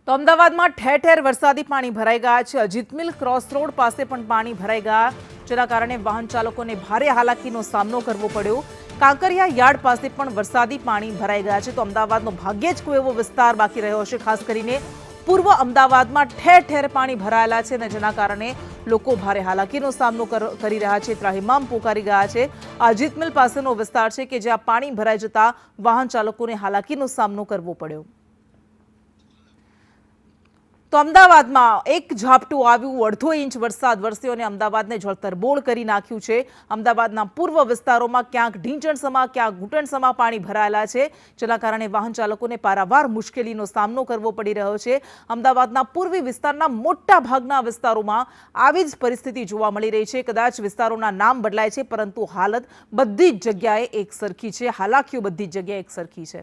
તો અમદાવાદમાં ઠેર ઠેર વરસાદી પાણી ભરાઈ ગયા છે। અજીત મિલ ક્રોસ રોડ પાસે પણ પાણી ભરાઈ ગયા, જેના કારણે વાહન ચાલકોને ભારે હાલાકીનો સામનો કરવો પડ્યો। કાંકરિયા યાર્ડ પાસે પણ વરસાદી પાણી ભરાઈ ગયા છે। તો અમદાવાદનો ભાગ્યે જ કોઈ એવો વિસ્તાર બાકી રહ્યો હશે, ખાસ કરીને પૂર્વ અમદાવાદમાં ઠેર ઠેર પાણી ભરાયેલા છે, અને જેના કારણે લોકો ભારે હાલાકીનો સામનો કરી રહ્યા છે, ત્રાહિમામ પોકારી ગયા છે। અજીત મિલ પાસેનો વિસ્તાર છે કે જ્યાં પાણી ભરાઈ જતા વાહન ચાલકોને હાલાકીનો સામનો કરવો પડ્યો। તો અમદાવાદમાં એક ઝાપટું આવ્યું, 1.5 ઇંચ વરસાદ વરસ્યો અને અમદાવાદને જળતરબોળ કરી નાખ્યું છે। અમદાવાદના પૂર્વ વિસ્તારોમાં ક્યાંક ઢીંચણસમા, ક્યાંક ઘૂંટણસમા પાણી ભરાયેલા છે, જેના કારણે વાહન ચાલકોને પારાવાર મુશ્કેલીનો સામનો કરવો પડી રહ્યો છે। અમદાવાદના પૂર્વી વિસ્તારના મોટા ભાગના વિસ્તારોમાં આવી જ પરિસ્થિતિ જોવા મળી રહી છે। કદાચ વિસ્તારોના નામ બદલાય છે, પરંતુ હાલત બધી જ જગ્યાએ એક સરખી છે, હાલાકીઓ બધી જ જગ્યાએ એક સરખી છે।